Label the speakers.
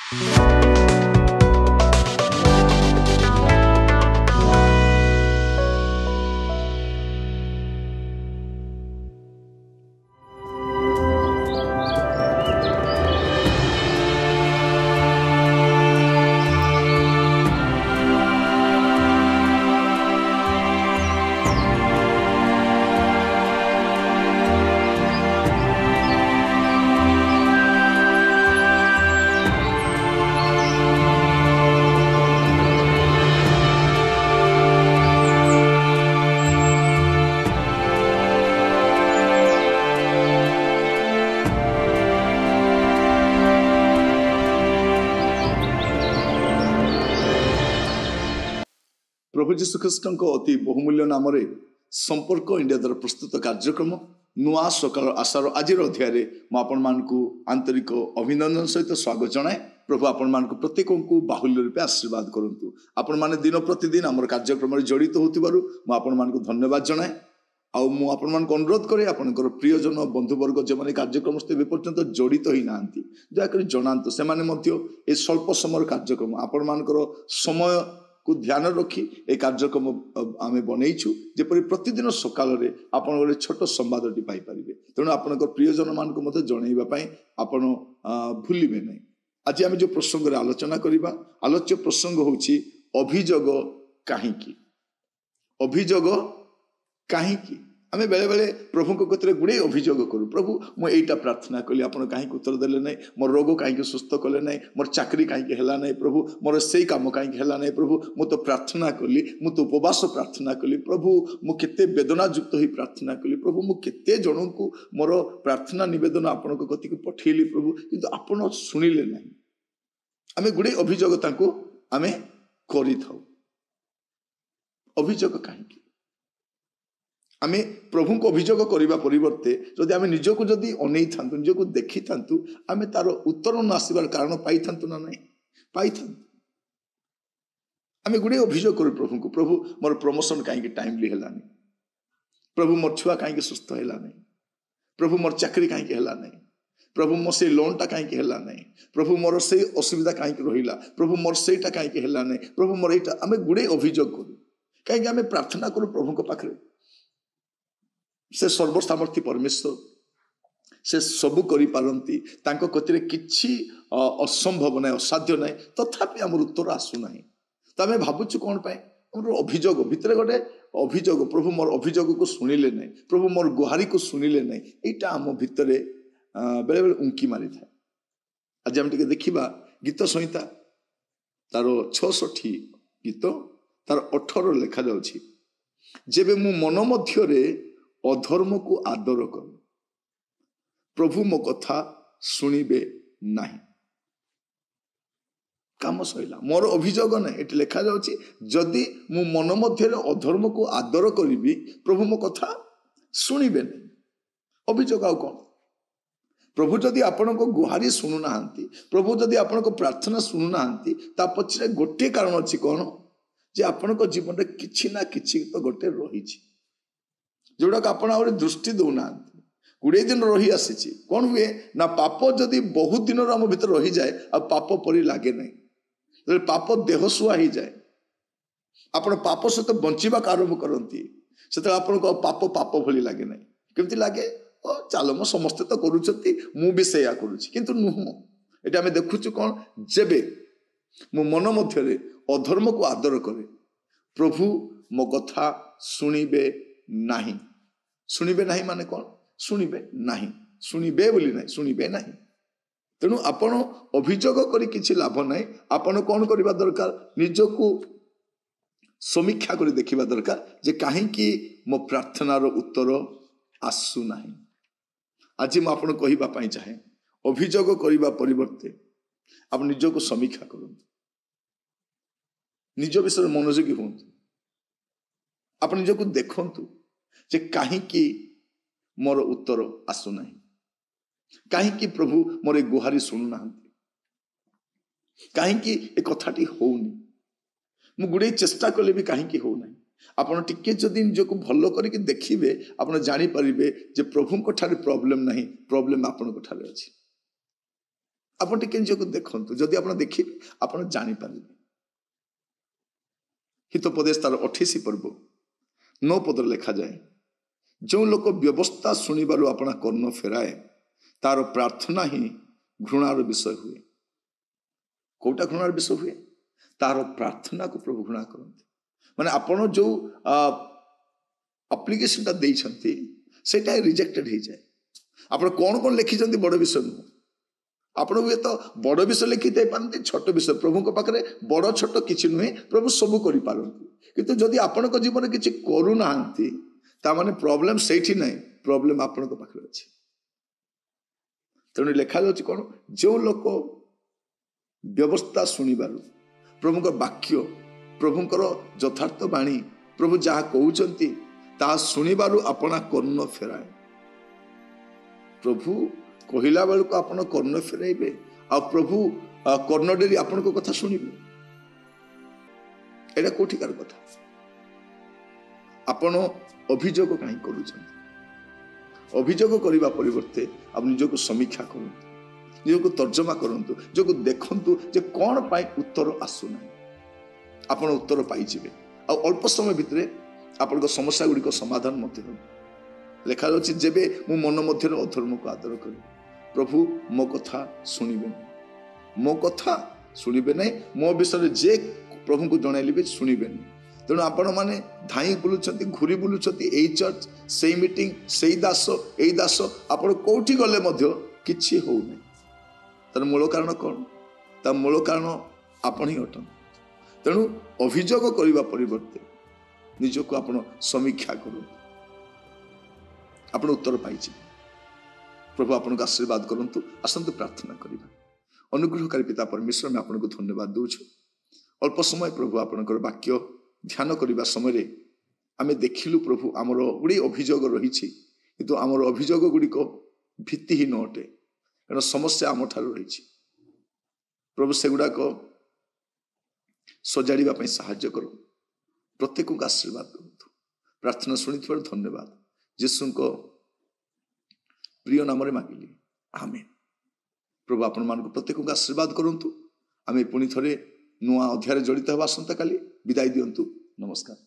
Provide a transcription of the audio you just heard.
Speaker 1: प्रभु जीशु ख्रीष्ट अति बहुमूल्य नाम संपर्क इंडिया द्वारा प्रस्तुत कार्यक्रम नुआ सकाल आशार आज अध्याय मुझे आंतरिक अभिनंदन सहित स्वागत जनाए। प्रभु आपण मान प्रत्येक को बाहुल्य रूपे आशीर्वाद करूँ। आपण मैंने दिन प्रतिदिन आम कार्यक्रम जड़ित हो धन्यवाद जनाए। अनुरोध करे आपंकर प्रियजन बंधुवर्ग जो मैंने कार्यक्रम सहित पर्यंत जड़ित ही ना दयाकोरी जनातु से स्वल्प समय कार्यक्रम आपण मानकर समय को ध्यान रखी ए कार्यक्रम आम बनईचु जेपरी प्रतिदिन सकाल आप छोट संवादटी पाइपर। तेणु आपण प्रियजन मान जनवाई आपण भूलिबे नहीं। आज आम जो प्रसंग आलोचना करवा आलोच्य प्रसंग होची अभियोग काहींकी। अभियोग काहींकी आम बेले बेले प्रभु कतरे गुड़े अभियोग करूँ। प्रभु मुझे प्रार्थना कली आप कहीं उत्तर देले नहीं, मोर रोग कहीं सुस्थ कले नहीं, मोर चाकरी कहीं है नहीं, प्रभु मोर से कम कहीं है नहीं, प्रभु मु तो प्रार्थना कली, मु तो उपवास प्रार्थना कली, प्रभु मुझे वेदना युक्त ही प्रार्थना कली, प्रभु मुझे जन को मोर प्रार्थना नवेदन आपण कति को पठेली प्रभु किंतु आपण शुणिले नहीं। आम गुड़े अभियोग आम कर अभियोग कहीं आमे प्रभु को अभियोग करने परिवर्ते जदि आमे निजको जदि अनै था निजको देखी था आमे तार उत्तर न आसबार कारण पाई था ना नहीं पाई था। आमे गुड़े अभियोग करूँ प्रभु को, प्रभु मोर प्रमोशन कहीं टाइमली है, प्रभु मोर छुआ कहीं सुस्थ है नहीं, प्रभु मोर चाकरी कहीं है नहीं, प्रभु मोर से लोनटा कहीं है नहीं, प्रभु मोर से असुविधा कहीं रहा, प्रभु मोर सेटा कहीं है नहीं, प्रभु मोर यहाँ आम गुड़े अभियोग करूँ कहीं आम प्रार्थना करूँ प्रभु पाखे। से सर्वसामर्थ्य परमेश्वर से सबू करी पारंती तांको कतिरे किछि असंभव ना असाध्य ना तथापि आम उत्तर आसुना। तो आम भावुँ कौन पाए अभियोग भितर गोटे अभियोग प्रभु मोर अभियोग को शुणिले नहीं, प्रभु मोर गुहारी को शुणिले नहीं, यहाँ आम भितर बेले बेले उंकी मारी था। आज आम टे देखा गीत संहिता तार 66 गीत तार 18 लेखा जाउछि जेबे मु मन मध्यरे अधर्म को आदर कर प्रभु मो कथा शुणिबे नहीं। काम सैला मोर अभियोग ना ये लिखा जाउछि जदि मु मन मध्य अधर्म को आदर करी प्रभु मो कथा शुणिबे नहीं। अभियोग आउ कौन? प्रभु जदि आपण को गुहारी शुणु ना, प्रभु जदि आपण को प्रार्थना शुणु ना ता पछरे गोटे कारण अछि कौन जे आपण को जीवन रे किछि ना किछि तो गोटे रही जोड़ा आपण आ दृष्टि दौना गुड़े दिन रही आसी कौन हुए ना पाप जदि बहुत दिन आम भीतर रही जाए आ पाप परी लगे नहीं पाप देह सुआ ही जाए आपण पाप सहित बंचवा आरंभ करती से आपन को पाप पाप भली लगे नहीं केमती लगे चलो मो समस्ते तो करुँच मु भी से किंतु नुह ये आम देखुचु कौन जेबे मो मन मध्य अधर्म को आदर करे प्रभु मो कथा शुणिबे नहीं। शुणिबे नहीं माने कौन? शुणिबे नहीं, शुणिबे बोली नहीं, शुणिबे नहीं। तेणु आपण अभियोग करी किछि लाभ नहीं। आपण कौन करबा दरकार निजको समीक्षा करी देखिबा दरकार जे काहे कि मो प्रार्थनार उत्तर आसु नहीं। आज मु आपण कहिबा पई चाहे अभियोग करिबा परिवर्ते आप निजको समीक्षा करंतु, निज विषय मनोयोगी हुंतु, आप निजको देखंतु जे काहींकी मोर उत्तर आसुना, काहींकी प्रभु मोर गुहारी शुणुना, काहींकी ए कथाटी होउनी, मु गुड़े चेष्टा कले भी काहींकी होउना। आपण टिके जदि निजको भलो करके देखिबे आपण जानि परिबे जे प्रभु को ठारे प्रॉब्लम नहीं, प्रॉब्लम आपण को ठारे अछि। ଆପଣ ଟିକେ ନିଜକୁ ଦେଖନ୍ତୁ, ଯଦି ଆପଣ ଦେଖିବେ ଆପଣ ଜାଣିପାରିବେ। ହିତୋପଦେଶ ତାର 28 ପର୍ବ 9 ପଦରେ ଲେଖାଯାଏ, ଯେଉଁ ଲୋକ ବ୍ୟବସ୍ଥା ଶୁଣିବାରୁ ଆପଣା କର୍ଣ୍ଣ ଫେରାଏ ତାର ପ୍ରାର୍ଥନା ହିଁ ଘୃଣାର ବିଷୟ ହୁଏ। କୋଉଟା ଘୃଣାର ବିଷୟ ହୁଏ? ତାର ପ୍ରାର୍ଥନାକୁ ପ୍ରଭୁ ଘୃଣା କରନ୍ତି। ମାନେ ଆପଣ ଯେଉଁ ଆପ୍ଲିକେସନଟା ଦେଇଛନ୍ତି ସେଇଟା ରିଜେକ୍ଟେଡ୍ ହେଇଯାଏ। ଆପଣ କ'ଣ କ'ଣ ଲେଖିଛନ୍ତି ବଡ଼ ବିଷୟ ନୁହଁ। ଆପଣ ହୁଏତ ବଡ଼ ବିଷୟ ଲେଖିଥାଇପାରନ୍ତି, ଛୋଟ ବିଷୟ। ପ୍ରଭୁଙ୍କ ପାଖରେ ବଡ଼ ଛୋଟ କିଛି ନୁହେଁ, ପ୍ରଭୁ ସବୁ କରିପାରନ୍ତି। କିନ୍ତୁ ଯଦି ଆପଣଙ୍କ ଜୀବନରେ କିଛି କରୁନାହାନ୍ତି ତାମାନେ ପ୍ରୋବ୍ଲେମ ସେଇଠି ନାହିଁ, ପ୍ରୋବ୍ଲେମ ଆପଣଙ୍କ ପାଖରେ ଅଛି। ତେଣୁ ଲେଖାଯାଉଛି କ'ଣ? ଯେଉଁ ଲୋକ ବ୍ୟବସ୍ଥା ଶୁଣିବାରୁ, ପ୍ରଭୁଙ୍କ ବାକ୍ୟ, ପ୍ରଭୁଙ୍କର ଯଥାର୍ଥ ବାଣୀ, ପ୍ରଭୁ ଯାହା କହୁଛନ୍ତି ତାହା ଶୁଣିବାରୁ ଆପଣା କର୍ଣ୍ଣ ଫେରାଏ। ପ୍ରଭୁ କହିଲା ବେଳକୁ ଆପଣ କର୍ଣ୍ଣ ଫେରାଇବେ, ଆଉ ପ୍ରଭୁ କର୍ଣ୍ଣ ଡେରି ଆପଣଙ୍କ କଥା ଶୁଣିବେ। ଏଇଟା କୋଉଠିକାର କଥା? ଆପଣ ଅଭିଯୋଗ କାହିଁ କରୁଛନ୍ତି? ଅଭିଯୋଗ କରିବା ପରିବର୍ତ୍ତେ ଆପଣ ନିଜକୁ ସମୀକ୍ଷା କରନ୍ତୁ, ନିଜକୁ ତର୍ଜମା କରନ୍ତୁ, ନିଜକୁ ଦେଖନ୍ତୁ ଯେ କ'ଣ ପାଇଁ ଉତ୍ତର ଆସୁନାହିଁ। ଆପଣ ଉତ୍ତର ପାଇଯିବେ, ଆଉ ଅଳ୍ପ ସମୟ ଭିତରେ ଆପଣଙ୍କ ସମସ୍ୟା ଗୁଡ଼ିକ ସମାଧାନ ମଧ୍ୟ ହେବ। ଲେଖାଯାଉଛି, ଯେବେ ମୁଁ ମନ ମଧ୍ୟରେ ଅଧର୍ମକୁ ଆଦର କରେ, ପ୍ରଭୁ ମୋ କଥା ଶୁଣିବେ ନାହିଁ। ମୋ କଥା ଶୁଣିବେ ନାହିଁ, ମୋ ବିଷୟରେ ଯେ ପ୍ରଭୁଙ୍କୁ ଜଣାଇଲେ ବି ଶୁଣିବେନି। ତେଣୁ ଆପଣମାନେ ଧାଇଁ ବୁଲୁଛନ୍ତି, ଘୁରି ବୁଲୁଛନ୍ତି, ଏଇ ଚର୍ଚ୍ଚ, ସେଇ ମିଟିଂ, ସେଇ ଦାସ, ଏଇ ଦାସ, ଆପଣ କୋଉଠି ଗଲେ ମଧ୍ୟ କିଛି ହଉନାହିଁ। ତାର ମୂଳ କାରଣ କ'ଣ? ତା ମୂଳ କାରଣ ଆପଣ ହିଁ ଅଟନ୍ତି। ତେଣୁ ଅଭିଯୋଗ କରିବା ପରିବର୍ତ୍ତେ ନିଜକୁ ଆପଣ ସମୀକ୍ଷା କରନ୍ତୁ, ଆପଣ ଉତ୍ତର ପାଇଯିବେ। ପ୍ରଭୁ ଆପଣଙ୍କୁ ଆଶୀର୍ବାଦ କରନ୍ତୁ। ଆସନ୍ତୁ ପ୍ରାର୍ଥନା କରିବା। ଅନୁଗ୍ରହକାରୀ ପିତା ପରମେଶ୍ୱର, ଆମେ ଆପଣଙ୍କୁ ଧନ୍ୟବାଦ ଦେଉଛୁ। ଅଳ୍ପ ସମୟ ପ୍ରଭୁ ଆପଣଙ୍କର ବାକ୍ୟ ଧ୍ୟାନ କରିବା ସମୟରେ ଆମେ ଦେଖିଲୁ ପ୍ରଭୁ ଆମର ଗୁଡ଼ିଏ ଅଭିଯୋଗ ରହିଛି, କିନ୍ତୁ ଆମର ଅଭିଯୋଗ ଗୁଡ଼ିକ ଭିତ୍ତିହୀନ ଅଟେ, କାରଣ ସମସ୍ୟା ଆମଠାରୁ ରହିଛି। ପ୍ରଭୁ ସେଗୁଡ଼ାକ ସଜାଡ଼ିବା ପାଇଁ ସାହାଯ୍ୟ କର, ପ୍ରତ୍ୟେକଙ୍କୁ ଆଶୀର୍ବାଦ କରନ୍ତୁ। ପ୍ରାର୍ଥନା ଶୁଣିଥିବାରୁ ଧନ୍ୟବାଦ, ଯୀଶୁଙ୍କ ପ୍ରିୟ ନାମରେ ମାଗିଲି, ଆମେନ୍। ପ୍ରଭୁ ଆପଣମାନଙ୍କୁ ପ୍ରତ୍ୟେକଙ୍କୁ ଆଶୀର୍ବାଦ କରନ୍ତୁ। ଆମେ ପୁଣି ଥରେ ନୂଆ ଅଧ୍ୟାୟରେ ଜଡ଼ିତ ହେବା ଆସନ୍ତାକାଲି। ବିଦାୟ ଦିଅନ୍ତୁ। ନମସ୍କାର।